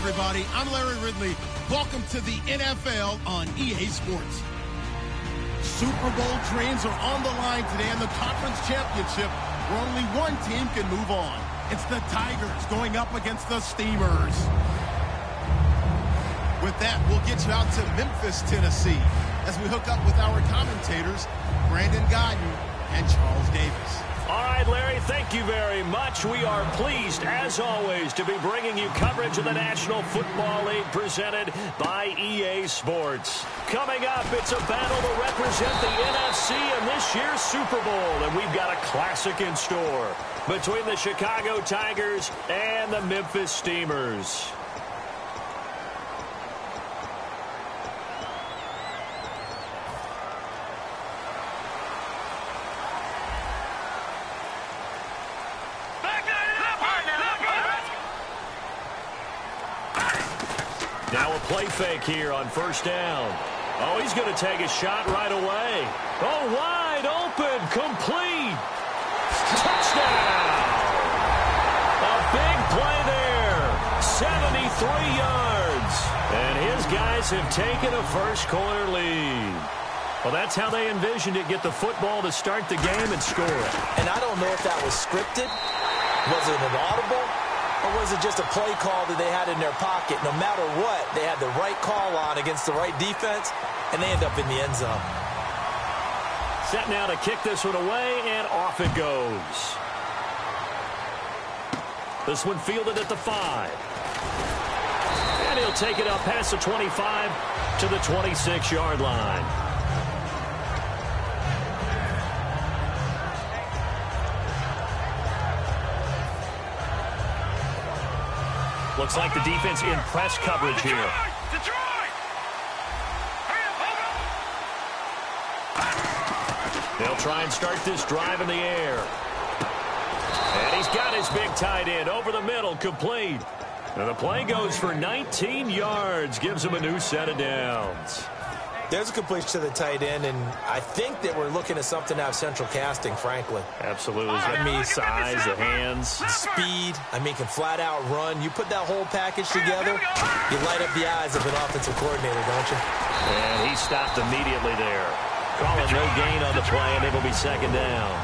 Everybody, I'm Larry Ridley. Welcome to the NFL on EA Sports. Super Bowl dreams are on the line today in the conference championship where only one team can move on. It's the Tigers going up against the Steamers. With that, we'll get you out to Memphis, Tennessee, as we hook up with our commentators, Brandon Godden and Charles Davis. All right, Larry, thank you very much. We are pleased, as always, to be bringing you coverage of the National Football League presented by EA Sports. Coming up, it's a battle to represent the NFC in this year's Super Bowl, and we've got a classic in store between the Chicago Tigers and the Memphis Steamers. Now a play fake here on first down. Oh, he's going to take a shot right away. Oh, wide open, complete. Touchdown. A big play there. 73 yards. And his guys have taken a first-quarter lead. Well, that's how they envisioned it, get the football to start the game and score it. And I don't know if that was scripted. Was it an audible? Or was it just a play call that they had in their pocket? No matter what, they had the right call on against the right defense, and they end up in the end zone. Set now to kick this one away, and off it goes. This one fielded at the 5. And he'll take it up past the 25 to the 26-yard line. Looks like the defense in press coverage here. They'll try and start this drive in the air. And he's got his big tight end over the middle, complete. And the play goes for 19 yards, gives him a new set of downs. There's a completion to the tight end, and I think that we're looking at something out of central casting, frankly. Absolutely. I mean, size, the hands. Speed. I mean, can flat out run. You put that whole package together, you light up the eyes of an offensive coordinator, don't you? And he stopped immediately there. Calling no gain on the play, and it'll be second down.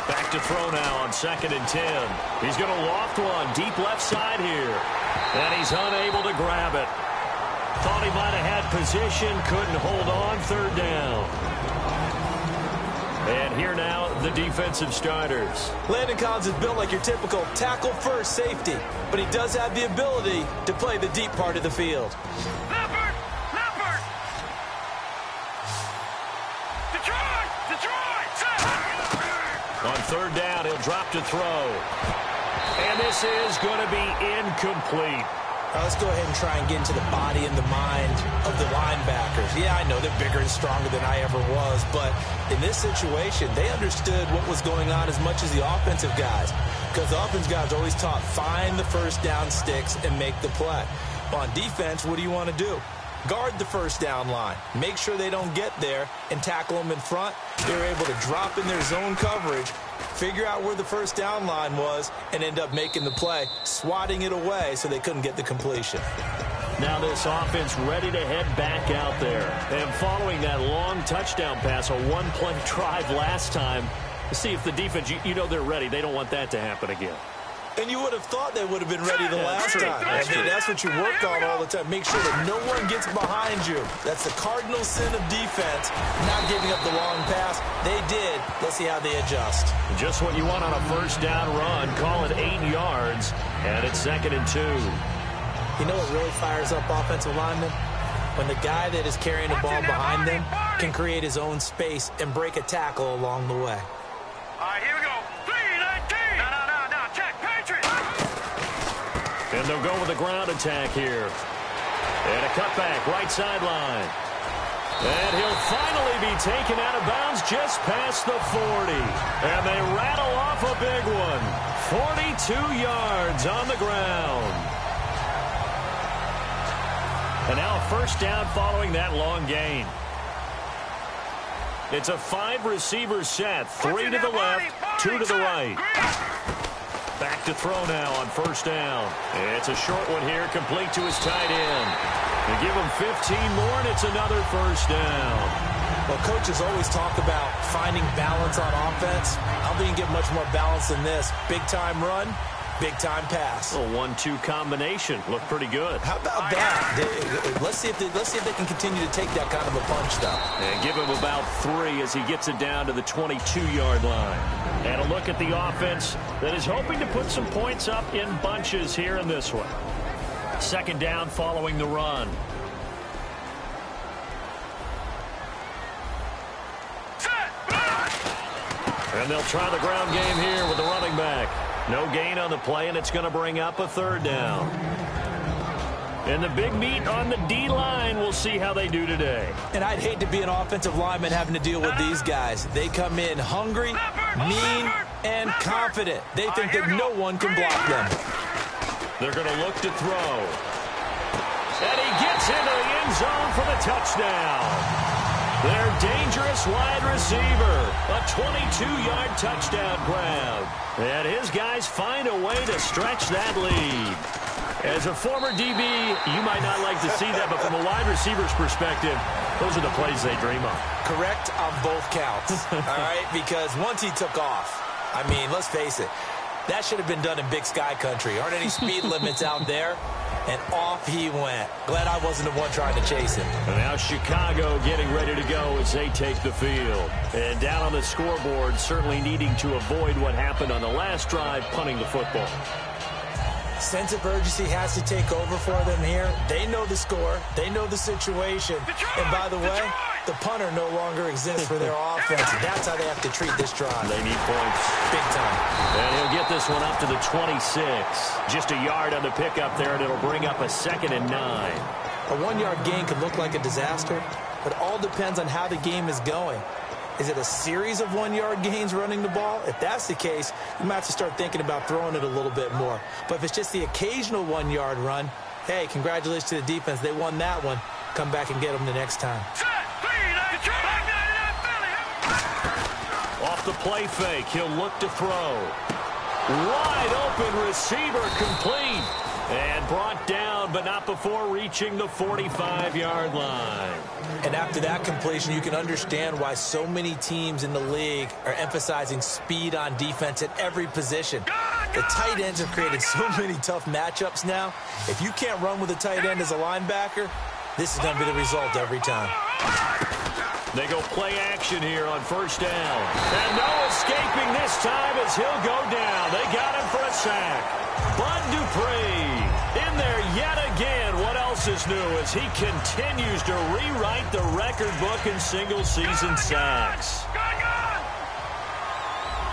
Back to throw now on 2nd and 10. He's going to loft one deep left side here. And he's unable to grab it. Thought he might have had position, couldn't hold on, 3rd down. And here now, the defensive starters. Landon Collins is built like your typical tackle-first safety, but he does have the ability to play the deep part of the field. Leopard! Detroit! On 3rd down, he'll drop to throw. And this is going to be incomplete. Now let's go ahead and try and get into the body and the mind of the linebackers. Yeah, I know they're bigger and stronger than I ever was, but in this situation, they understood what was going on as much as the offensive guys, because the offensive guys are always taught, find the first down sticks and make the play. On defense, what do you want to do? Guard the first down line. Make sure they don't get there and tackle them in front. They were able to drop in their zone coverage, figure out where the first down line was, and end up making the play, swatting it away so they couldn't get the completion. Now this offense ready to head back out there. And following that long touchdown pass, a one-play drive last time, to see if the defense, you know they're ready. They don't want that to happen again. And you would have thought they would have been ready the last time. That's what you work on all the time. Make sure that no one gets behind you. That's the cardinal sin of defense, not giving up the long pass. They did. Let's see how they adjust. Just what you want on a first down run. Call it 8 yards, and it's 2nd and 2. You know what really fires up offensive linemen? When the guy that is carrying the ball behind them can create his own space and break a tackle along the way. All right, here we go. 3-19. No. Check. Patriots. And they'll go with a ground attack here. And a cutback, right sideline. And he'll finally be taken out of bounds just past the 40. And they rattle off a big one. 42 yards on the ground. And now a first down following that long gain. It's a 5-receiver set. 3 to the left, 2 to the right. Back to throw now on first down. It's a short one here, complete to his tight end. They give him 15 more, and it's another first down. Well, coaches always talk about finding balance on offense. I don't think you can get much more balance than this. Big-time run, big-time pass. A 1-2 combination. Looked pretty good. How about that? Let's see if they can continue to take that kind of a punch, though. And give him about 3 as he gets it down to the 22-yard line. And a look at the offense that is hoping to put some points up in bunches here in this one. 2nd down following the run. And they'll try the ground game here with the running back. No gain on the play, and it's going to bring up a 3rd down. And the big meat on the D-line, we'll see how they do today. And I'd hate to be an offensive lineman having to deal with these guys. They come in hungry, mean, and confident. They think that no one can block them. They're going to look to throw. And he gets into the end zone for the touchdown. Their dangerous wide receiver. A 22-yard touchdown grab. And his guys find a way to stretch that lead. As a former DB, you might not like to see that, but from a wide receiver's perspective, those are the plays they dream of. Correct on both counts, all right? Because once he took off, I mean, let's face it, that should have been done in Big Sky Country. Aren't any speed limits out there? And off he went. Glad I wasn't the one trying to chase him. And now Chicago getting ready to go as they take the field. And down on the scoreboard, certainly needing to avoid what happened on the last drive, punting the football. Sense of urgency has to take over for them here. They know the score. They know the situation. And by the way, the punter no longer exists for their offense. That's how they have to treat this drive. They need points. Big time. And he'll get this one up to the 26. Just a yard on the pickup there, and it'll bring up a 2nd and 9. A 1-yard gain could look like a disaster, but it all depends on how the game is going. Is it a series of 1-yard gains running the ball? If that's the case, you might have to start thinking about throwing it a little bit more. But if it's just the occasional 1-yard run, hey, congratulations to the defense. They won that one. Come back and get them the next time. Off the play fake, he'll look to throw. Wide open receiver, complete. And brought down, but not before reaching the 45-yard line. And after that completion, you can understand why so many teams in the league are emphasizing speed on defense at every position. The tight ends have created so many tough matchups now. If you can't run with a tight end as a linebacker, this is going to be the result every time. They go play action here on first down. And no escaping this time as he'll go down. They got him for a sack. Bud Dupree in there yet again. What else is new as he continues to rewrite the record book in single-season sacks.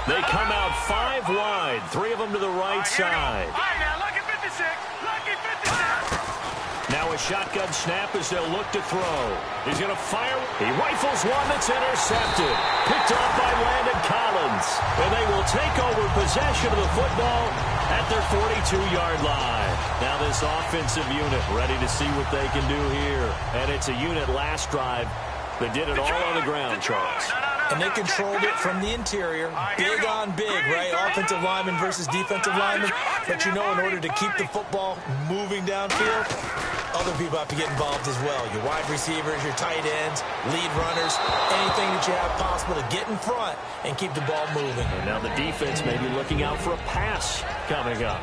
They come out 5 wide, 3 of them to the right side. All right, now, lucky 56. Lucky 56. Now a shotgun snap as they'll look to throw. He's going to fire. He rifles one that's intercepted. Picked off by Landon Collins. And they will take over possession of the football at their 42-yard line. Now this offensive unit ready to see what they can do here. And it's a unit last drive that did it all on the ground, Charles. And they controlled it from the interior. Big on big, right? Offensive lineman versus defensive lineman. But you know, in order to keep the football moving downfield, other people have to get involved as well. Your wide receivers, your tight ends, lead runners, anything that you have possible to get in front and keep the ball moving. And now the defense may be looking out for a pass coming up.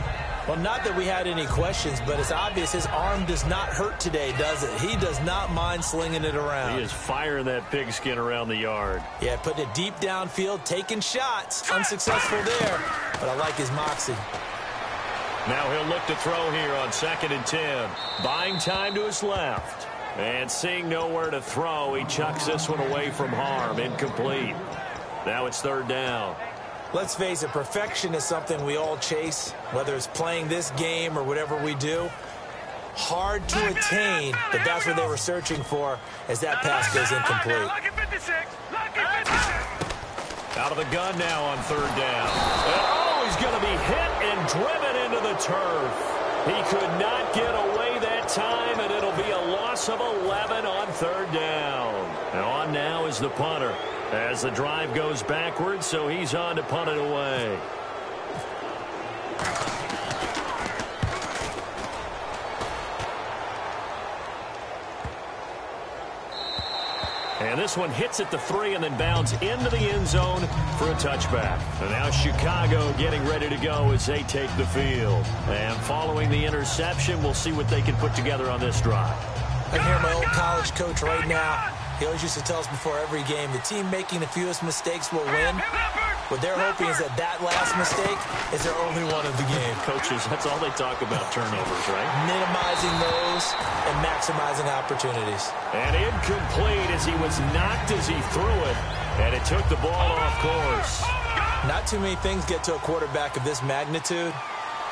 Well, not that we had any questions, but it's obvious his arm does not hurt today, does it? He does not mind slinging it around. He is firing that pigskin around the yard. Yeah, putting it deep downfield, taking shots. Unsuccessful there, but I like his moxie. Now he'll look to throw here on 2nd and 10. Buying time to his left. And seeing nowhere to throw, he chucks this one away from harm. Incomplete. Now it's 3rd down. Let's face it, perfection is something we all chase, whether it's playing this game or whatever we do. Hard to attain, but that's what they were searching for as that pass goes incomplete. Lucky 56. Lucky 56. Out of the gun now on 3rd down. And, oh, he's going to be hit and driven into the turf. He could not get away that time, and it'll be a loss of 11 on 3rd down. And on now is the punter as the drive goes backwards, so he's on to punt it away. And this one hits at the 3 and then bounds into the end zone for a touchback. And now Chicago getting ready to go as they take the field. And following the interception, we'll see what they can put together on this drive. I can hear my old college coach right now. He always used to tell us before every game, the team making the fewest mistakes will win. What they're hoping is that that last mistake is their only one of the game. Coaches, that's all they talk about, turnovers, right? Minimizing those and maximizing opportunities. And incomplete as he was knocked as he threw it. And it took the ball off course. Not too many things get to a quarterback of this magnitude,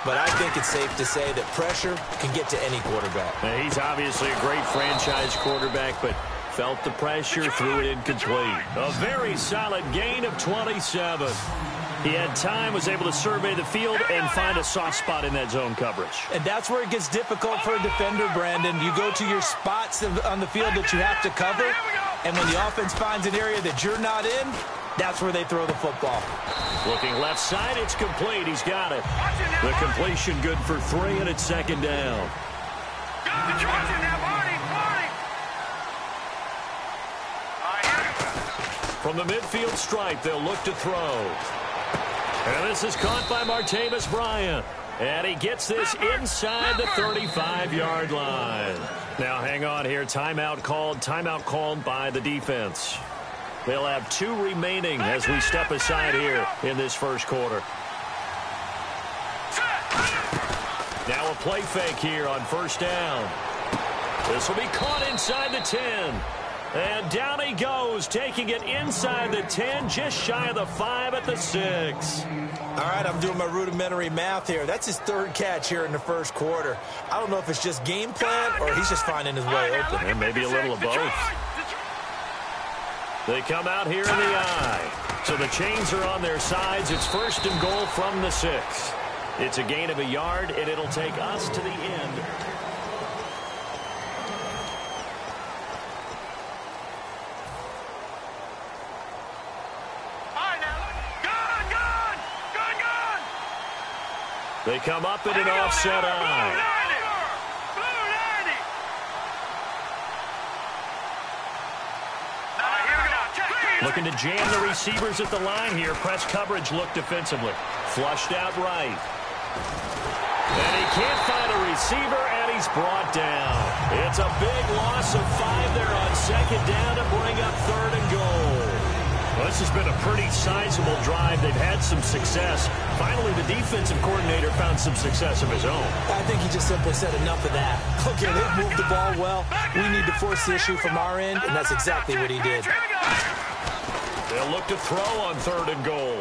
but I think it's safe to say that pressure can get to any quarterback. Now, he's obviously a great franchise quarterback, but felt the pressure, threw it incomplete. A very solid gain of 27. He had time, was able to survey the field and find a soft spot in that zone coverage. And that's where it gets difficult for a defender, Brandon. You go to your spots on the field that you have to cover, and when the offense finds an area that you're not in, that's where they throw the football. Looking left side, it's complete. He's got it. The completion good for 3, and it's 2nd down. From the midfield stripe, they'll look to throw. And this is caught by Martavis Bryant. And he gets this inside the 35-yard line. Now, hang on here. Timeout called by the defense. They'll have 2 remaining as we step aside here in this first quarter. Now a play fake here on 1st down. This will be caught inside the 10. And down he goes, taking it inside the 10, just shy of the 5 at the 6. All right, I'm doing my rudimentary math here. That's his 3rd catch here in the first quarter. I don't know if it's just game plan or he's just finding his way open. And maybe a little of both. They come out here in the eye. So the chains are on their sides. It's 1st and goal from the 6. It's a gain of a yard, and it'll take us to the end. They come up in an offset eye. Looking to jam the receivers at the line here. Press coverage look defensively. Flushed out right. And he can't find a receiver, and he's brought down. It's a big loss of 5 there on 2nd down to bring up 3rd and goal. Well, this has been a pretty sizable drive. They've had some success. Finally, the defensive coordinator found some success of his own. I think he just simply said enough of that. Okay, they've moved the ball well. We need to force the issue from our end, and that's exactly what he did. They'll look to throw on 3rd and goal.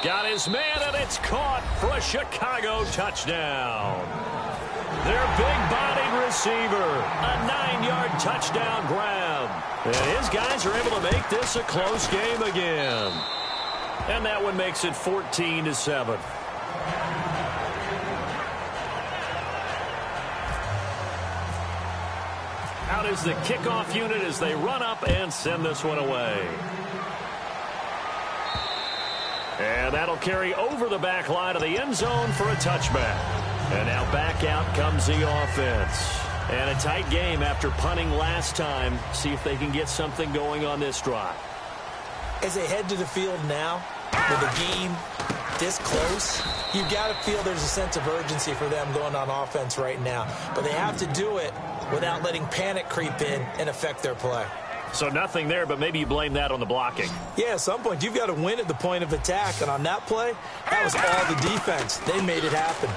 Got his man, and it's caught for a Chicago touchdown. Their big-bodied receiver, a 9-yard touchdown grab. And his guys are able to make this a close game again. And that one makes it 14-7. Out is the kickoff unit as they run up and send this one away. And that'll carry over the back line of the end zone for a touchback. And now back out comes the offense. And a tight game after punting last time. See if they can get something going on this drive. As they head to the field now, with the game this close, you've got to feel there's a sense of urgency for them going on offense right now. But they have to do it without letting panic creep in and affect their play. So nothing there, but maybe you blame that on the blocking. Yeah, at some point, you've got to win at the point of attack. And on that play, that was all the defense. They made it happen.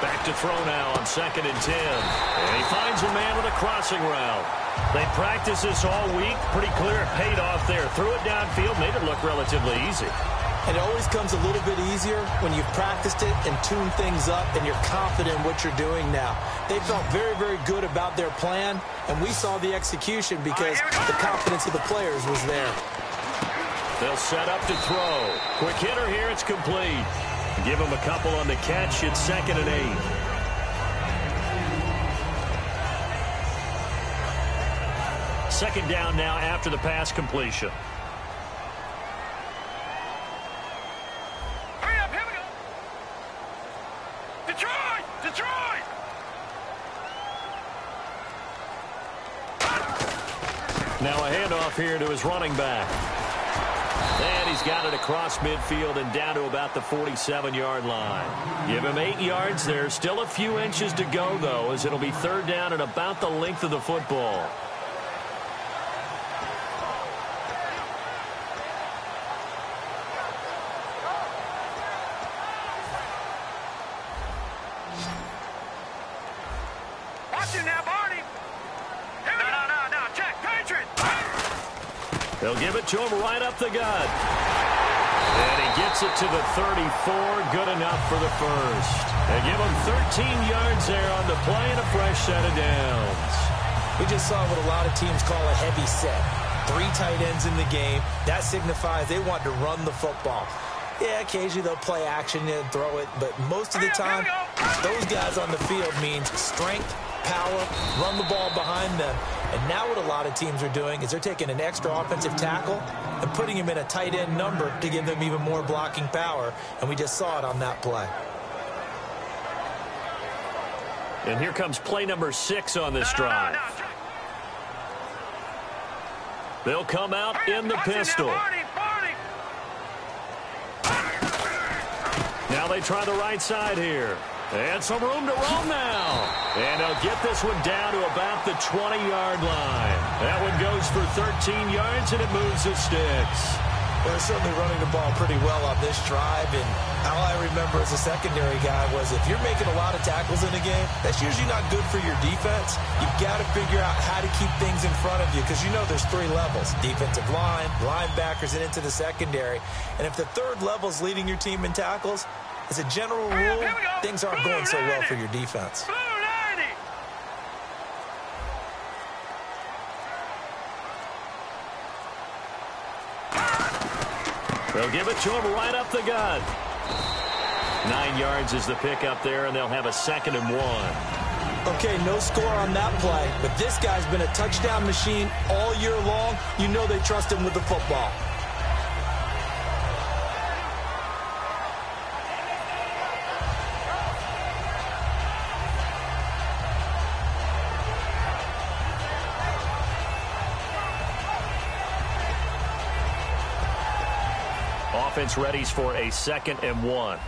Back to throw now on 2nd and 10. And he finds a man with a crossing route. They practiced this all week. Pretty clear it paid off there. Threw it downfield, made it look relatively easy. And it always comes a little bit easier when you've practiced it and tuned things up and you're confident in what you're doing now. They felt very, very good about their plan, and we saw the execution because the confidence of the players was there. They'll set up to throw. Quick hitter here, it's complete. Give him a couple on the catch. It's 2nd and 8. Second down now after the pass completion. Hurry up, here we go. Detroit! Detroit! Now a handoff here to his running back. And he's got it across midfield and down to about the 47-yard line. Give him 8 yards. There's still a few inches to go, though, as it'll be 3rd down and about the length of the football. Watch him now, Barney. Here we go. No. Check. Patriot. They'll give it to him right up the gut. And he gets it to the 34. Good enough for the first. They give him 13 yards there on the play and a fresh set of downs. We just saw what a lot of teams call a heavy set. 3 tight ends in the game. That signifies they want to run the football. Yeah, occasionally they'll play action and throw it, but most of the time, those guys on the field means strength, power, run the ball behind them. And now what a lot of teams are doing is they're taking an extra offensive tackle and putting him in a tight end number to give them even more blocking power, and we just saw it on that play. And here comes play number 6 on this drive. They'll come out in the pistol. Now they try the right side here. And some room to roam now. And they'll get this one down to about the 20-yard line. That one goes for 13 yards, and it moves the sticks. Well, they're certainly running the ball pretty well on this drive, and all I remember as a secondary guy was if you're making a lot of tackles in a game, that's usually not good for your defense. You've got to figure out how to keep things in front of you because you know there's 3 levels, defensive line, linebackers, and into the secondary. And if the 3rd level is leading your team in tackles, as a general rule, things aren't going so well for your defense. They'll give it to him right up the gut. 9 yards is the pickup there, and they'll have a 2nd and 1. Okay, no score on that play, but this guy's been a touchdown machine all year long. You know they trust him with the football. Offense readies for a 2nd and 1.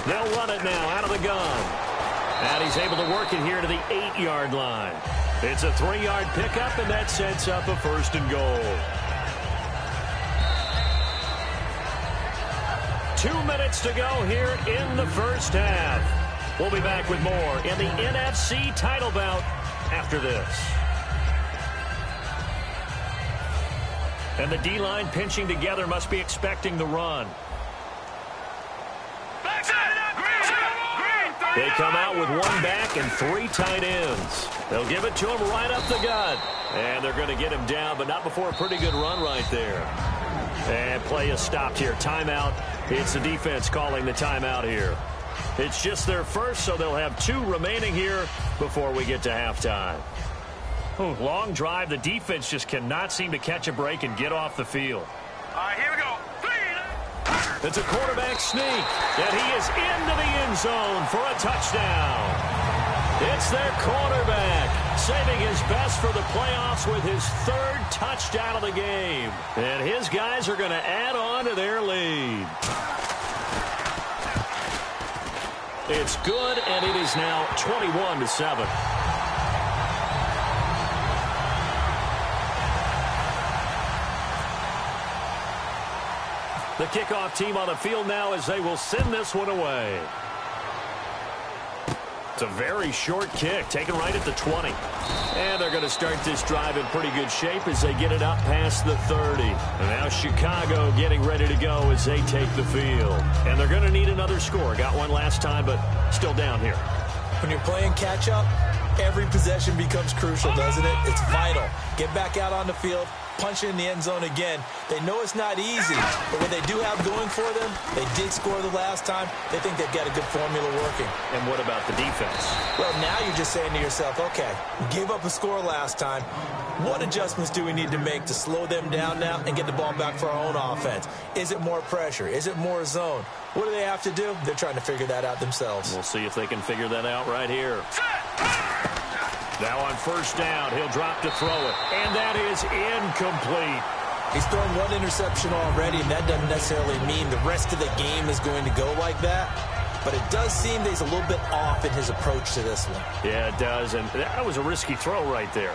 They'll run it now out of the gun. And he's able to work it here to the 8-yard line. It's a 3-yard pickup, and that sets up a 1st and goal. 2 minutes to go here in the first half. We'll be back with more in the NFC title bout after this. And the D-line pinching together must be expecting the run. They come out with one back and 3 tight ends. They'll give it to him right up the gut. And they're going to get him down, but not before a pretty good run right there. And play is stopped here. Timeout. It's the defense calling the timeout here. It's just their first, so they'll have 2 remaining here before we get to halftime. Long drive. The defense just cannot seem to catch a break and get off the field. All right, here we go. It's a quarterback sneak, and he is into the end zone for a touchdown. It's their quarterback, saving his best for the playoffs with his 3rd touchdown of the game. And his guys are going to add on to their lead. It's good, and it is now 21-7. The kickoff team on the field now as they will send this one away. It's a very short kick, taken right at the 20. And they're going to start this drive in pretty good shape as they get it up past the 30. And now Chicago getting ready to go as they take the field. And they're going to need another score. Got one last time, but still down here. When you're playing catch-up, every possession becomes crucial, doesn't it? It's vital. Get back out on the field, punch in the end zone again. They know it's not easy, but what they do have going for them, they did score the last time. They think they've got a good formula working. And what about the defense? Well, now you're just saying to yourself, okay, we gave up a score last time. What adjustments do we need to make to slow them down now and get the ball back for our own offense? Is it more pressure? Is it more zone? What do they have to do? They're trying to figure that out themselves. We'll see if they can figure that out right here. Now on first down, he'll drop to throw it. And that is incomplete. He's thrown 1 interception already, and that doesn't necessarily mean the rest of the game is going to go like that. But it does seem that he's a little bit off in his approach to this one. Yeah, it does. And that was a risky throw right there.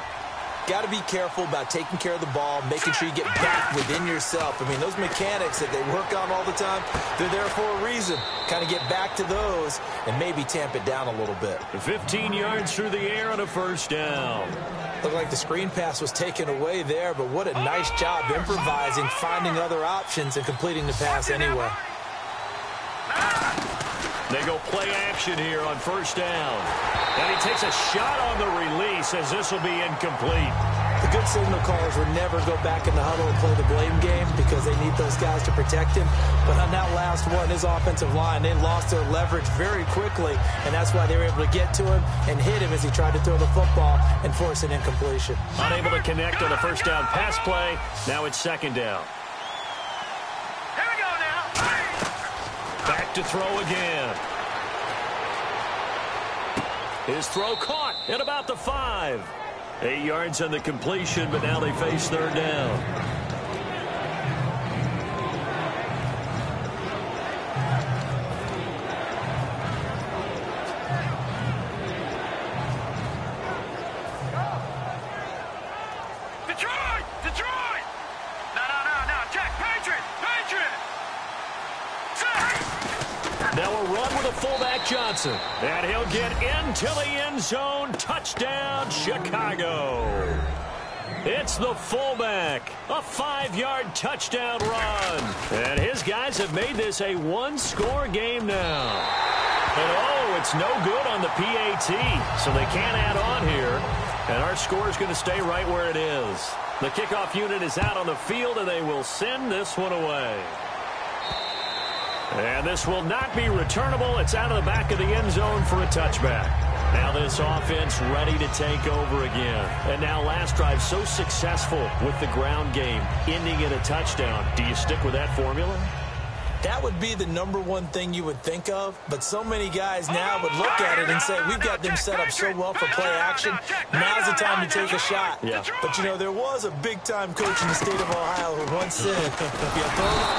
Got to be careful about taking care of the ball, making sure you get back within yourself. I mean, those mechanics that they work on all the time, they're there for a reason. Kind of get back to those and maybe tamp it down a little bit. 15 yards through the air on a first down. Looked like the screen pass was taken away there, but what a nice job improvising, finding other options, and completing the pass anyway. They go play action here on first down. And he takes a shot on the release as this will be incomplete. The good signal callers would never go back in the huddle and play the blame game because they need those guys to protect him. But on that last one, his offensive line, they lost their leverage very quickly, and that's why they were able to get to him and hit him as he tried to throw the football and force an incompletion. Unable to connect on the first down pass play. Now it's second down. Here we go now. Back to throw again. His throw caught at about the 5. 8 yards on the completion, but now they face third down. Detroit! Detroit! No, check. Patriot! Now a run with a fullback Johnson. And he'll get into the end zone. Touchdown, Chicago. It's the fullback. A 5-yard touchdown run. And his guys have made this a 1-score game now. And oh, it's no good on the PAT. So they can't add on here. And our score is going to stay right where it is. The kickoff unit is out on the field, and they will send this one away. And this will not be returnable. It's out of the back of the end zone for a touchback. Now this offense ready to take over again. And now last drive so successful with the ground game, ending in a touchdown. Do you stick with that formula? That would be the #1 thing you would think of, but so many guys now would look at it and say, we've got them set up so well for play action, now's the time to take a shot. Yeah. But, you know, there was a big-time coach in the state of Ohio who once said,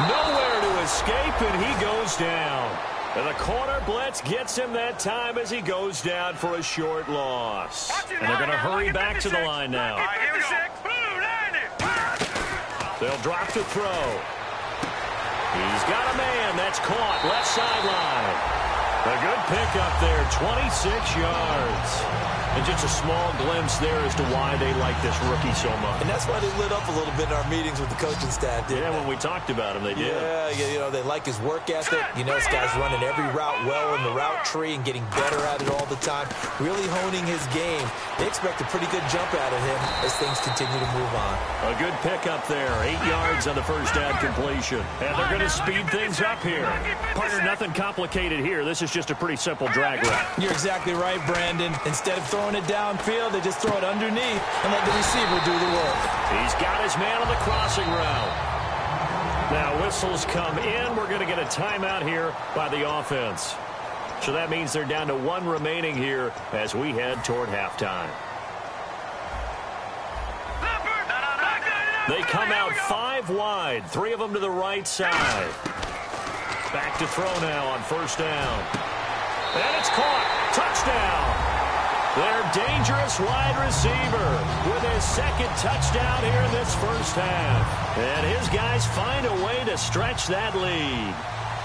nowhere to escape, and he goes down. And the corner blitz gets him that time as he goes down for a short loss. And they're going to hurry back to the line now. They'll drop to throw. He's got a man. That's caught. Left sideline. A good pickup there, 26 yards. And just a small glimpse there as to why they like this rookie so much. And that's why they lit up a little bit in our meetings with the coaching staff, didn't they? When we talked about him, they did. Yeah, they like his work ethic. This guy's running every route well in the route tree and getting better at it all the time, really honing his game. They expect a pretty good jump out of him as things continue to move on. A good pickup there, 8 yards on the first down completion. And they're going to speed things up here. Partner, nothing complicated here. This is just a pretty simple drag route. You're exactly right, Brandon. Instead of throwing it downfield, they just throw it underneath and let the receiver do the work. He's got his man on the crossing route. Now whistles come in. We're going to get a timeout here by the offense. So that means they're down to 1 remaining here as we head toward halftime. They come out 5 wide, 3 of them to the right side. Back to throw now on first down. And it's caught. Touchdown. Their dangerous wide receiver with his second touchdown here in this first half. And his guys find a way to stretch that lead.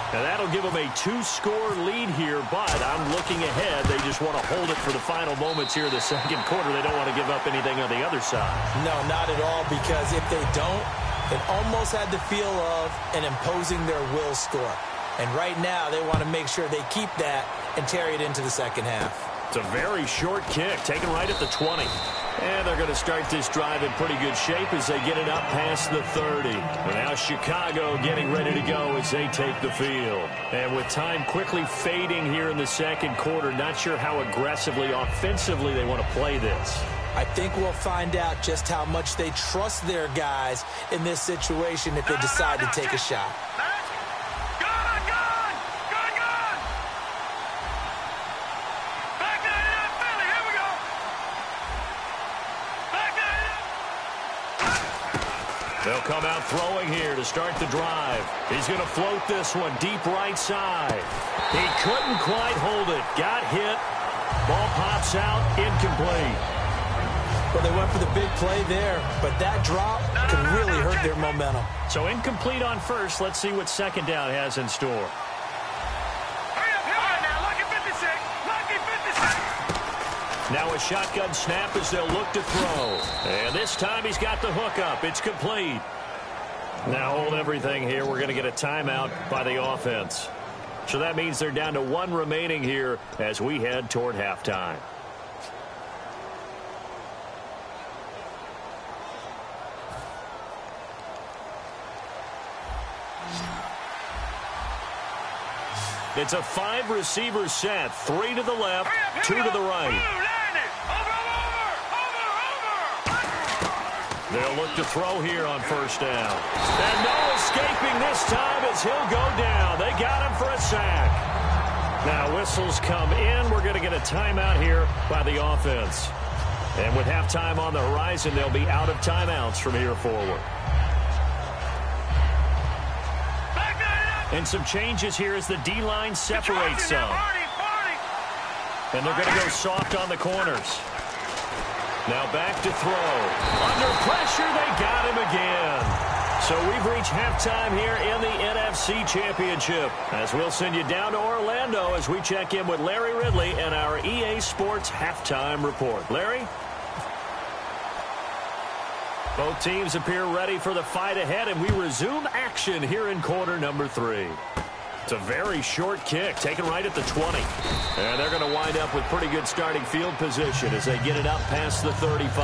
And that'll give them a 2-score lead here, but I'm looking ahead. They just want to hold it for the final moments here in the second quarter. They don't want to give up anything on the other side. No, not at all, because if they don't, it almost had the feel of an imposing their will score. And right now, they want to make sure they keep that and carry it into the second half. It's a very short kick, taken right at the 20. And they're going to start this drive in pretty good shape as they get it up past the 30. And now Chicago getting ready to go as they take the field. And with time quickly fading here in the second quarter, not sure how aggressively, offensively they want to play this. I think we'll find out just how much they trust their guys in this situation if they decide to take a shot. They'll come out throwing here to start the drive. He's going to float this one deep right side. He couldn't quite hold it. Got hit. Ball pops out. Incomplete. Well, they went for the big play there, but that drop could really hurt their momentum. So incomplete on first. Let's see what second down has in store. Now a shotgun snap as they'll look to throw. And this time he's got the hook up. It's complete. Now hold everything here. We're going to get a timeout by the offense. So that means they're down to 1 remaining here as we head toward halftime. It's a 5-receiver set. 3 to the left, 2 to the right. They'll look to throw here on first down. And no escaping this time as he'll go down. They got him for a sack. Now whistles come in. We're going to get a timeout here by the offense. And with halftime on the horizon, they'll be out of timeouts from here forward. And some changes here as the D-line separates some. And they're going to go soft on the corners. Now back to throw. Under pressure, they got him again. So we've reached halftime here in the NFC Championship. As we'll send you down to Orlando as we check in with Larry Ridley and our EA Sports Halftime Report. Larry? Both teams appear ready for the fight ahead, and we resume action here in quarter number 3. It's a very short kick, taken right at the 20. And they're going to wind up with pretty good starting field position as they get it up past the 35.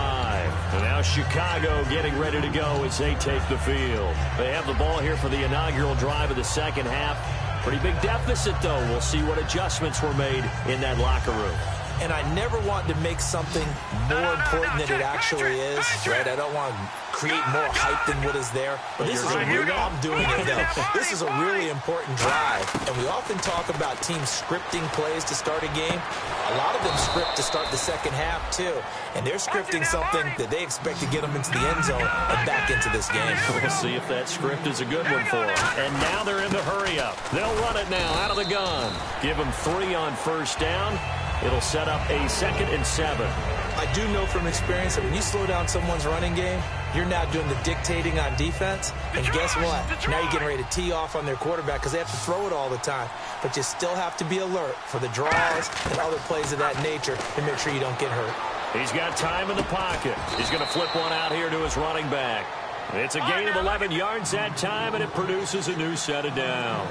And now Chicago getting ready to go as they take the field. They have the ball here for the inaugural drive of the second half. Pretty big deficit, though. We'll see what adjustments were made in that locker room. And I never want to make something more important than it actually is, right? I don't want to create more hype than what is there. But this is a really, I'm doing it though. This is a really important drive. And we often talk about teams scripting plays to start a game. A lot of them script to start the second half too. And they're scripting something that they expect to get them into the end zone and back into this game. We'll see if that script is a good one for them. And now they're in the hurry up. They'll run it now out of the gun. Give them 3 on first down. It'll set up a 2nd and 7. I do know from experience that when you slow down someone's running game, You're now doing the dictating on defense, and guess what? Now you're getting ready to tee off on their quarterback because they have to throw it all the time. But you still have to be alert for the draws and other plays of that nature to make sure you don't get hurt. He's got time in the pocket. He's going to flip one out here to his running back. It's a gain of 11 yards that time, and it produces a new set of downs.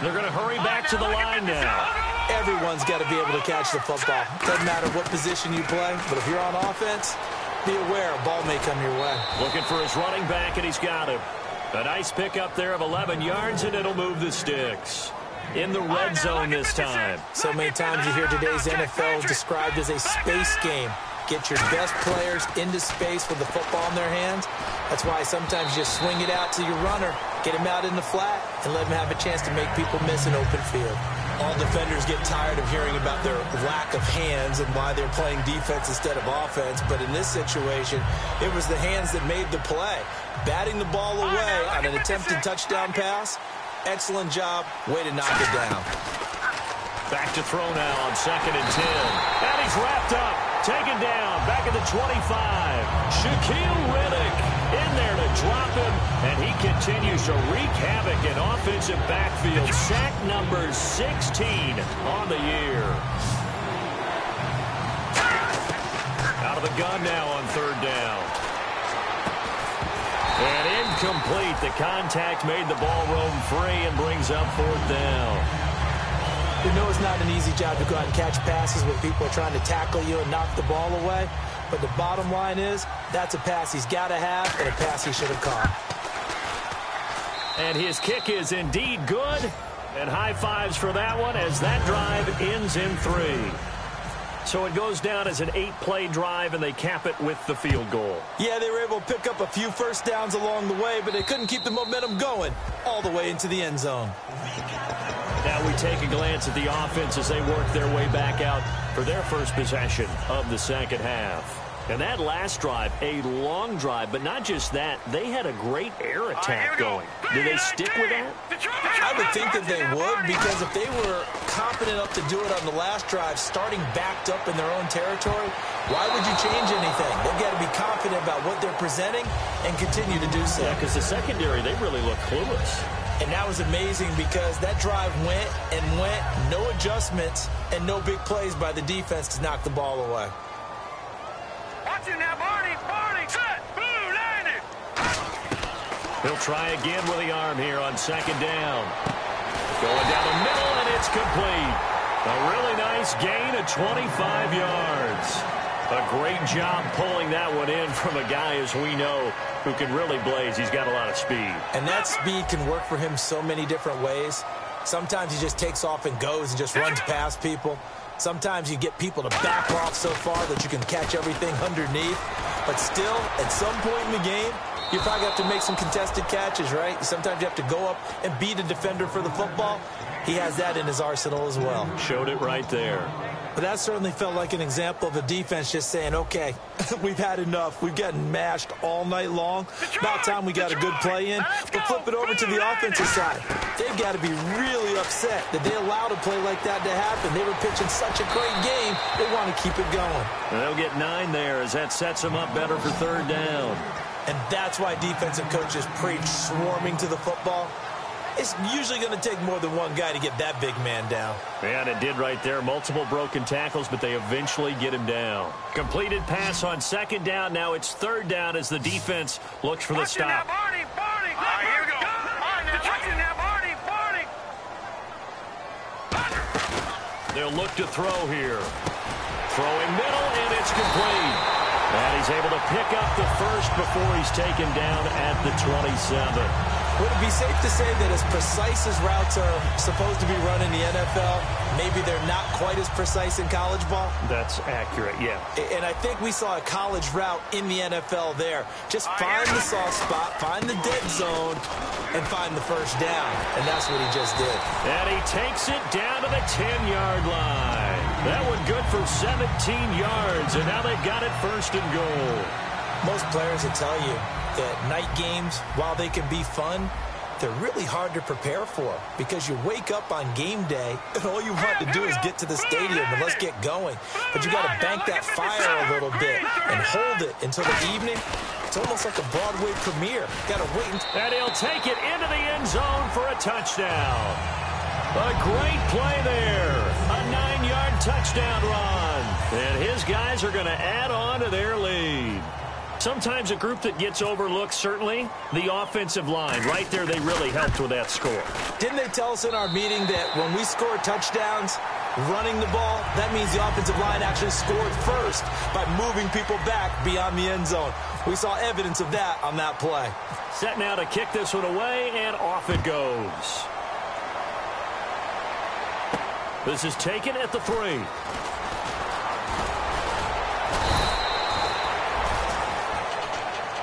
They're going to hurry back to the line now. Everyone's got to be able to catch the football. Doesn't matter what position you play, but if you're on offense, be aware a ball may come your way. Looking for his running back, and he's got him. A nice pickup there of 11 yards, and it'll move the sticks. In the red zone this time. So many times you hear today's NFL described as a space game. Get your best players into space with the football in their hands. That's why sometimes you just swing it out to your runner, get him out in the flat, and let him have a chance to make people miss an open field. All defenders get tired of hearing about their lack of hands and why they're playing defense instead of offense. But in this situation, it was the hands that made the play. Batting the ball away on an attempted touchdown pass. Excellent job. Way to knock it down. Back to throw now on 2nd and 10. And he's wrapped up. Taken down. Back at the 25. Shaquille Riddick in there to drop him. And he continues to wreak havoc in offensive backfield. Sack number 16 on the year. Out of the gun now on 3rd down. And incomplete. The contact made the ball roam free and brings up 4th down. You know it's not an easy job to go out and catch passes when people are trying to tackle you and knock the ball away. But the bottom line is, that's a pass he's got to have and a pass he should have caught. And his kick is indeed good. And high fives for that one as that drive ends in 3. So it goes down as an 8-play drive, and they cap it with the field goal. Yeah, they were able to pick up a few first downs along the way, but they couldn't keep the momentum going all the way into the end zone. Now we take a glance at the offense as they work their way back out for their first possession of the second half. And that last drive, a long drive, but not just that, they had a great air attack going. Do they stick with that? I would think that they would, because if they were confident enough to do it on the last drive, starting backed up in their own territory, why would you change anything? They've got to be confident about what they're presenting and continue to do so. Yeah, because the secondary, they really look clueless. And that was amazing because that drive went and went, no adjustments, and no big plays by the defense to knock the ball away. Watching now, Barney, set, blue, landed. He'll try again with the arm here on 2nd down. Going down the middle, and it's complete. A really nice gain of 25 yards. A great job pulling that one in from a guy, as we know, who can really blaze. He's got a lot of speed. And that speed can work for him so many different ways. Sometimes he just takes off and goes and just runs past people. Sometimes you get people to back off so far that you can catch everything underneath. But still, at some point in the game, you probably have to make some contested catches, right? Sometimes you have to go up and beat a defender for the football. He has that in his arsenal as well. Showed it right there. But that certainly felt like an example of a defense just saying, okay, we've had enough. We've gotten mashed all night long. About time we got a good play in. But flip it over to the offensive side. They've got to be really upset that they allowed a play like that to happen. They were pitching such a great game, they want to keep it going. And they'll get 9 there as that sets them up better for 3rd down. And that's why defensive coaches preach swarming to the football. It's usually going to take more than one guy to get that big man down. And it did right there. Multiple broken tackles, but they eventually get him down. Completed pass on 2nd down. Now it's 3rd down as the defense looks for the stop. Barney. Here we go. Watching now, Barney. They'll look to throw here. Throwing middle, and it's complete. And he's able to pick up the first before he's taken down at the 27. Would it be safe to say that as precise as routes are supposed to be run in the NFL, maybe they're not quite as precise in college ball? That's accurate, yeah. And I think we saw a college route in the NFL there. Just find the soft spot, find the dead zone, and find the first down. And that's what he just did. And he takes it down to the 10-yard line. That one good for 17 yards, and now they've got it 1st and goal. Most players will tell you that night games, while they can be fun, they're really hard to prepare for because you wake up on game day and all you want to do is get to the stadium and let's get going. But you got to bank that fire a little bit and hold it until the evening It's almost like a Broadway premiere. Got to wait. And he'll take it into the end zone for a touchdown. A great play there. A 9-yard touchdown run. And his guys are going to add on to their lead. Sometimes a group that gets overlooked, certainly, the offensive line. Right there, they really helped with that score. Didn't they tell us in our meeting that when we score touchdowns running the ball, that means the offensive line actually scored first by moving people back beyond the end zone? We saw evidence of that on that play. Set now to kick this one away, and off it goes. This is taken at the 3.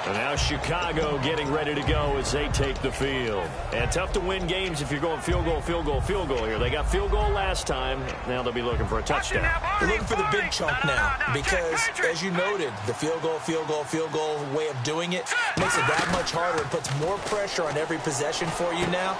And now Chicago getting ready to go as they take the field. And tough to win games if you're going field goal, field goal, field goal here. They got field goal last time. Now they'll be looking for a touchdown. They're looking for the big chunk now because, as you noted, the field goal way of doing it makes it that much harder and puts more pressure on every possession for you now.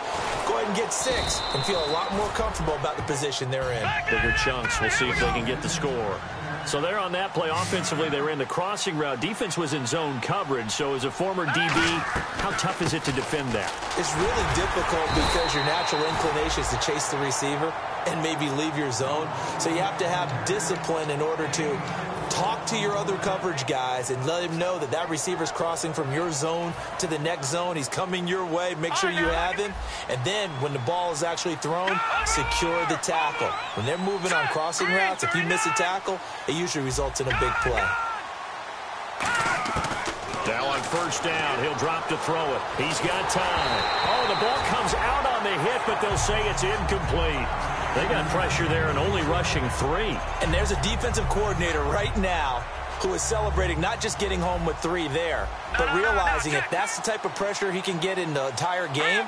Go ahead and get 6 and feel a lot more comfortable about the position they're in. Bigger chunks. We'll see if they can get the score. So there on that play, offensively, they ran the crossing route. Defense was in zone coverage. So as a former DB, how tough is it to defend that? It's really difficult because your natural inclination is to chase the receiver and maybe leave your zone. So you have to have discipline in order to talk to your other coverage guys and let him know that that receiver's crossing from your zone to the next zone. He's coming your way. Make sure you have him. And then when the ball is actually thrown, secure the tackle. When they're moving on crossing routes, if you miss a tackle, it usually results in a big play. Now on first down, he'll drop to throw it. He's got time. Oh, the ball comes out on the hit, but they'll say it's incomplete. They got pressure there and only rushing 3. And there's a defensive coordinator right now who is celebrating not just getting home with 3 there, but realizing if that's the type of pressure he can get in the entire game,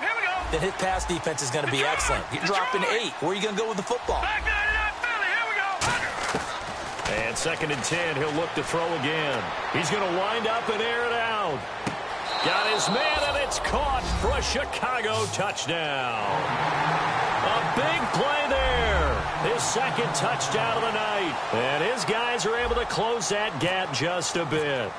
then his pass defense is going to be excellent. You're dropping 8. Where are you going to go with the football? And 2nd and 10, he'll look to throw again. He's going to wind up and air it out. Got his man, and it's caught for a Chicago touchdown. A big play there. His 2nd touchdown of the night. And his guys are able to close that gap just a bit.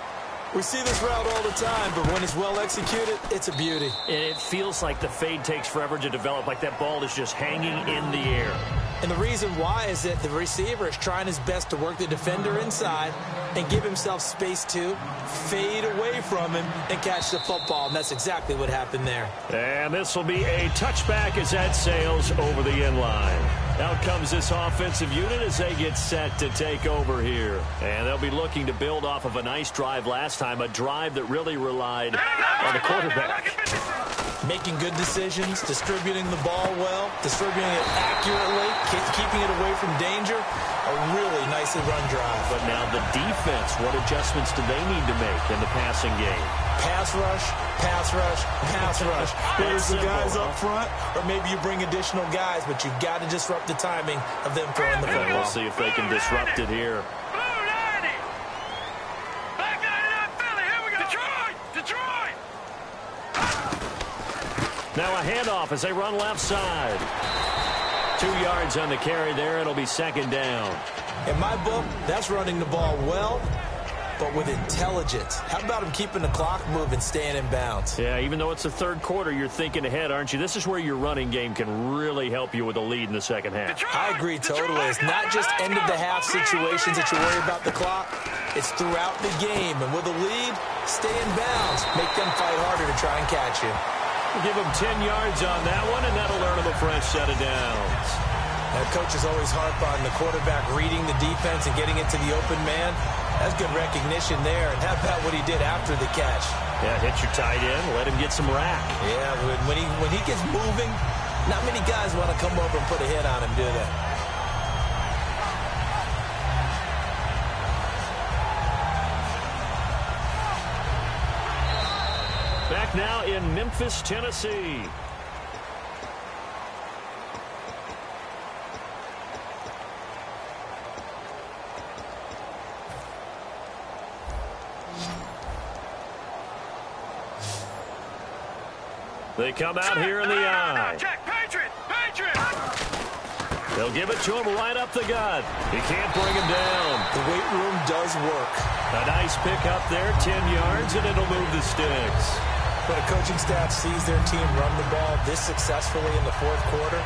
We see this route all the time, but when it's well executed, it's a beauty. It feels like the fade takes forever to develop, like that ball is just hanging in the air. And the reason why is that the receiver is trying his best to work the defender inside and give himself space to fade away from him and catch the football. And that's exactly what happened there. And this will be a touchback as that sails over the end line. Out comes this offensive unit as they get set to take over here. And they'll be looking to build off of a nice drive last time, a drive that really relied on the quarterback. Making good decisions, distributing the ball well, distributing it accurately, keeping it away from danger. A really nicely run drive. But now the defense, what adjustments do they need to make in the passing game? Pass rush, pass rush, pass rush. Whether it's the guys up front or maybe you bring additional guys, but you've got to disrupt the timing of them throwing the football. And we'll see if they can disrupt it here. Now a handoff as they run left side. 2 yards on the carry there. It'll be 2nd down. In my book, that's running the ball well, but with intelligence. How about him keeping the clock moving, staying in bounds? Yeah, even though it's the 3rd quarter, you're thinking ahead, aren't you? This is where your running game can really help you with a lead in the 2nd half. I agree totally. It's not just end-of-the-half situations that you worry about the clock. It's throughout the game. And with a lead, stay in bounds. Make them fight harder to try and catch you. We'll give them 10 yards on that one, and that'll earn them a fresh set of downs. Now, coaches always harp on the quarterback reading the defense and getting it to the open man. That's good recognition there. And how about what he did after the catch? Yeah, hit your tight end, let him get some rack. Yeah, when he gets moving, not many guys want to come over and put a hit on him, do they? Back now in Memphis, Tennessee. They come out here in the eye. They'll give it to him right up the gut. He can't bring him down. The weight room does work. A nice pick up there, 10 yards, and it'll move the sticks. When a coaching staff sees their team run the ball this successfully in the fourth quarter,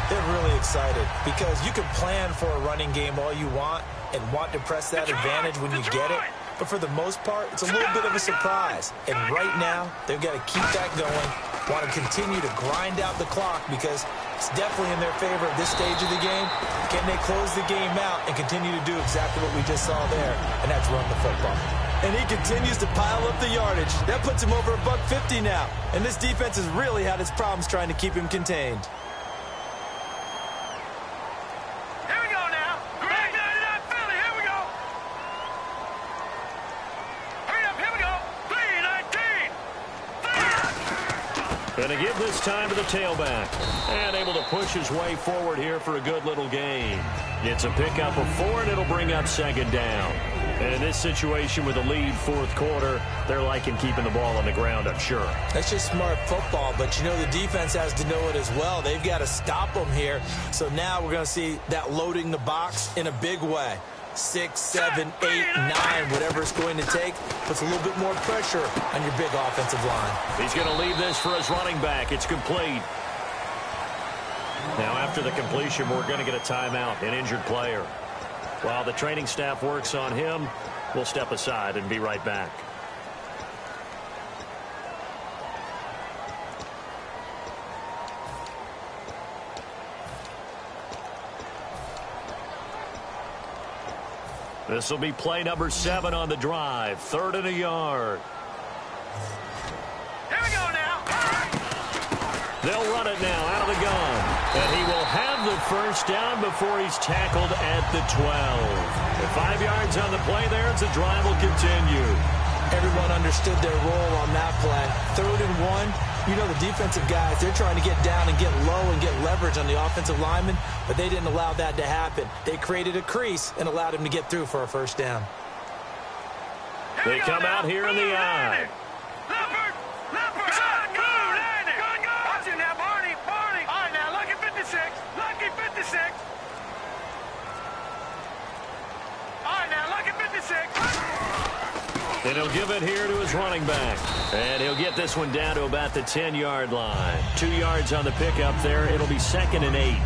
they're really excited because you can plan for a running game all you want and want to press that advantage when you get it. But for the most part, it's a little bit of a surprise. And right now, they've got to keep that going, want to continue to grind out the clock because it's definitely in their favor at this stage of the game. Can they close the game out and continue to do exactly what we just saw there, and that's run the football. And he continues to pile up the yardage. That puts him over $150 now. And this defense has really had its problems trying to keep him contained. Here we go now. Greg, Philly, here we go. Hurry up, here we go. 3-19. Going to give this time to the tailback. And able to push his way forward here for a good little gain. It's a pickup of 4, and it'll bring up second down. And in this situation with a lead fourth quarter, they're liking keeping the ball on the ground, I'm sure. That's just smart football, but you know the defense has to know it as well. They've got to stop them here. So now we're going to see that loading the box in a big way. 6, 7, 8, 9, whatever it's going to take, puts a little bit more pressure on your big offensive line. He's going to leave this for his running back. It's complete. Now after the completion, we're going to get a timeout, an injured player. While the training staff works on him, we'll step aside and be right back. This will be play number 7 on the drive. 3rd and a yard. Here we go now. They'll run it now out of the gun. And he will have the first down before he's tackled at the 12. With 5 yards on the play there, the drive will continue. Everyone understood their role on that play. 3rd and 1. You know the defensive guys, they're trying to get down and get low and get leverage on the offensive lineman, but they didn't allow that to happen. They created a crease and allowed him to get through for a first down. They come out here in the eye. Leopard! Watch it now, Barney! All right, now, lucky 56. Lucky 56. All right, now, lucky 56. And he'll give it here to his running back. And he'll get this one down to about the 10-yard line. 2 yards on the pickup there. It'll be 2nd and 8.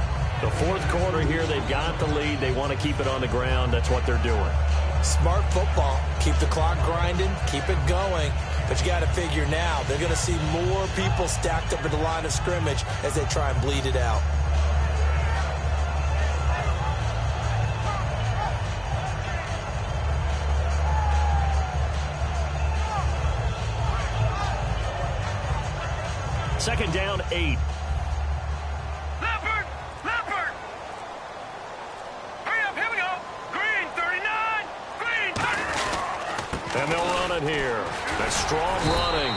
The fourth quarter here, they've got the lead. They want to keep it on the ground. That's what they're doing. Smart football. Keep the clock grinding. Keep it going. But you got to figure now, they're going to see more people stacked up at the line of scrimmage as they try and bleed it out. Second down, 8. Leopard! Hurry up, here we go. Green, 39. Green, 30. And they'll run it here. A strong running.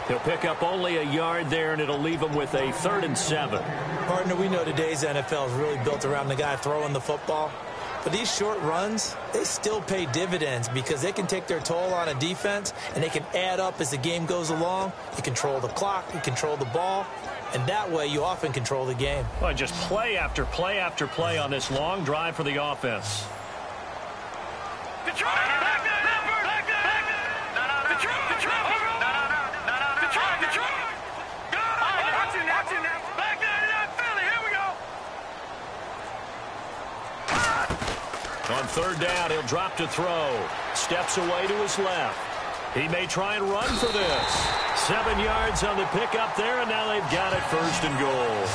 He'll pick up only a yard there, and it'll leave him with a 3rd and 7. Partner, we know today's NFL is really built around the guy throwing the football. But these short runs, they still pay dividends because they can take their toll on a defense, and they can add up as the game goes along. You control the clock, you control the ball, and that way you often control the game. Well, just play after play after play on this long drive for the offense. Detroit! Back there, Leopard! Back there! Detroit! Detroit! Detroit! Go! Watch it now! Back there, Philly! Here we go! On 3rd down, he'll drop to throw. Steps away to his left. He may try and run for this. 7 yards on the pickup there, and now they've got it 1st and goal.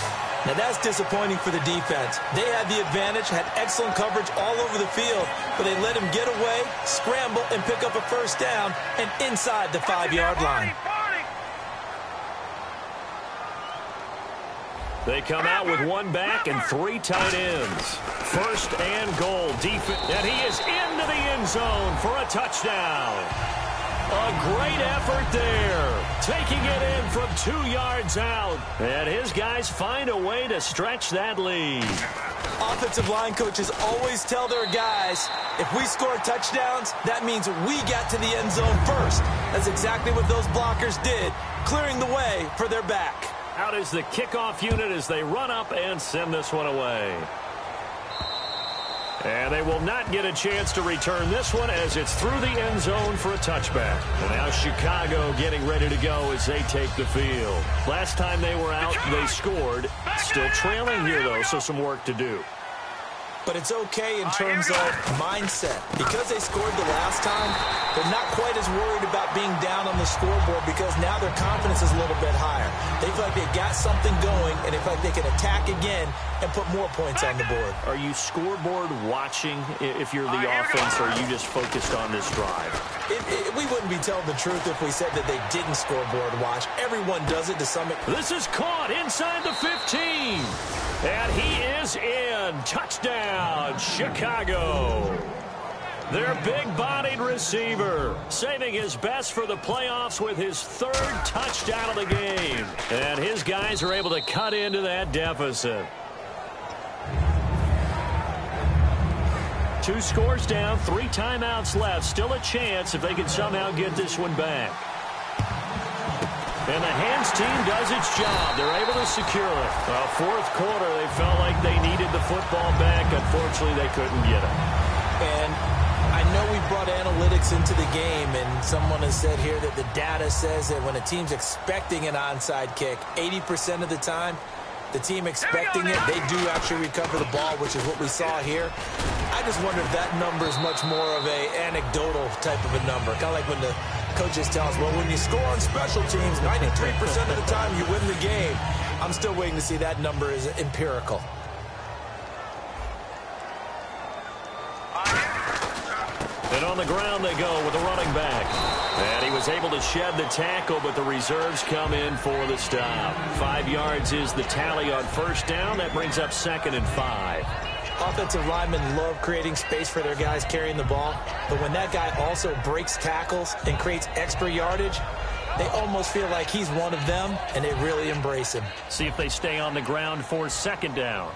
Now that's disappointing for the defense. They had the advantage, had excellent coverage all over the field, but they let him get away, scramble, and pick up a first down, and inside the 5-yard line. They come out with 1 back and 3 tight ends. 1st and goal. Defense, and he is into the end zone for a touchdown. A great effort there. Taking it in from 2 yards out. And his guys find a way to stretch that lead. Offensive line coaches always tell their guys, if we score touchdowns, that means we got to the end zone first. That's exactly what those blockers did, clearing the way for their back. Out is the kickoff unit as they run up and send this one away. And they will not get a chance to return this one as it's through the end zone for a touchback. And now Chicago getting ready to go as they take the field. Last time they were out, they scored. Still trailing here, though, so some work to do. But it's okay in terms of mindset. Because they scored the last time, they're not quite as worried about being down on the scoreboard because now their confidence is a little bit higher. They feel like they've got something going, and they feel like they can attack again and put more points on the board. Are you scoreboard watching if you're the offense, or are you just focused on this drive? We wouldn't be telling the truth if we said that they didn't scoreboard watch. Everyone does it to some extent. This is caught inside the 15. And he is in. Touchdown, Chicago. Their big-bodied receiver saving his best for the playoffs with his third touchdown of the game. And his guys are able to cut into that deficit. 2 scores down, 3 timeouts left. Still a chance if they can somehow get this one back. And the hands team does its job. They're able to secure it. Fourth quarter, they felt like they needed the football back. Unfortunately, they couldn't get it. And I know we brought analytics into the game, and someone has said here that the data says that when a team's expecting an onside kick, 80% of the time, the team expecting it, they do actually recover the ball, which is what we saw here. I just wonder if that number is much more of a anecdotal type of a number. Kind of like when the coaches tell us, well, when you score on special teams, 93% of the time you win the game. I'm still waiting to see that number is empirical. And on the ground they go with a running back. And he was able to shed the tackle, but the reserves come in for the stop. 5 yards is the tally on first down. That brings up 2nd and 5. Offensive linemen love creating space for their guys carrying the ball, but when that guy also breaks tackles and creates extra yardage, they almost feel like he's one of them, and they really embrace him. See if they stay on the ground for 2nd down.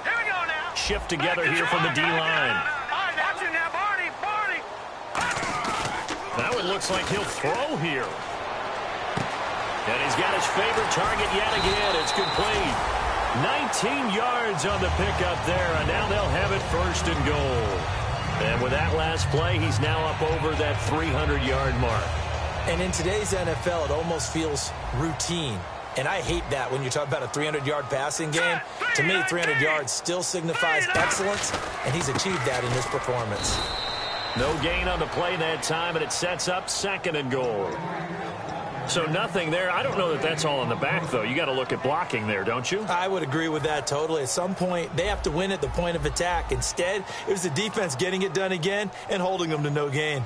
Here we go now. Shift together here from the D-line. That one looks like he'll throw here. And he's got his favorite target yet again. It's complete. 19 yards on the pickup there, and now they'll have it 1st and goal. And with that last play, he's now up over that 300-yard mark. And in today's NFL, it almost feels routine. And I hate that when you talk about a 300-yard passing game. To me, 300 yards still signifies excellence, and he's achieved that in this performance. No gain on the play that time, and it sets up 2nd and goal. So nothing there. I don't know that that's all in the back, though. You got to look at blocking there, don't you? I would agree with that totally. At some point, they have to win at the point of attack. Instead, it was the defense getting it done again and holding them to no gain.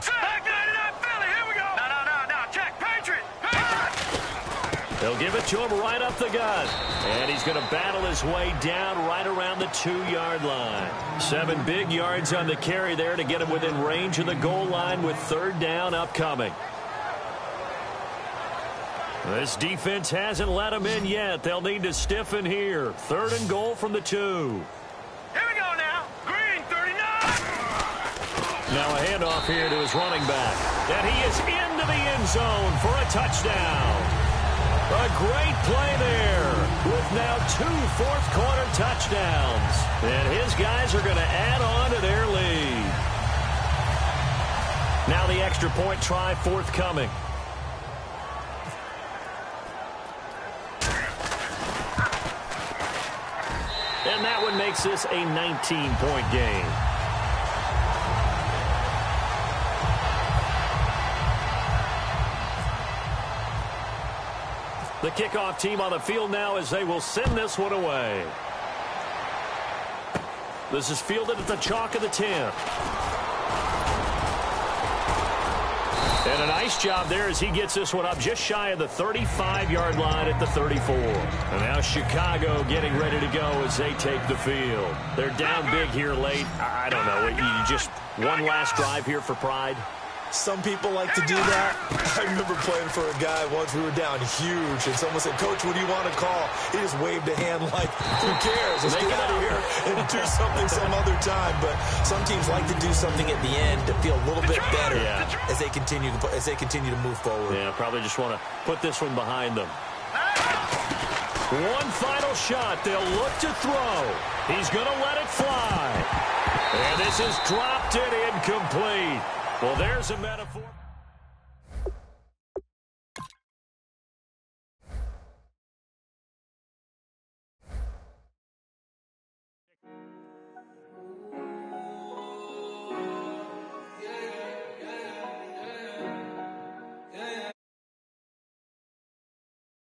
They'll give it to him right up the gut. And he's going to battle his way down right around the 2-yard line. 7 big yards on the carry there to get him within range of the goal line with 3rd down upcoming. This defense hasn't let him in yet. They'll need to stiffen here. 3rd and goal from the 2. Here we go now. Green, 39. Now a handoff here to his running back. And he is into the end zone for a touchdown. A great play there with now 2 fourth-quarter touchdowns. And his guys are going to add on to their lead. Now the extra point try forthcoming. And that one makes this a 19-point game. The kickoff team on the field now as they will send this one away. This is fielded at the chalk of the 10. And a nice job there as he gets this one up just shy of the 35-yard line at the 34. And now Chicago getting ready to go as they take the field. They're down big here late. I don't know. You just one last drive here for pride? Some people like to do that. I remember playing for a guy once. We were down huge, and someone said, "Coach, what do you want to call?" He just waved a hand like, who cares? Let's get out of here and do something some other time. But some teams like to do something at the end to feel a little bit better as they continue to move forward. Yeah, probably just want to put this one behind them. One final shot. They'll look to throw. He's going to let it fly. And this is dropped and incomplete. Well, there's a metaphor.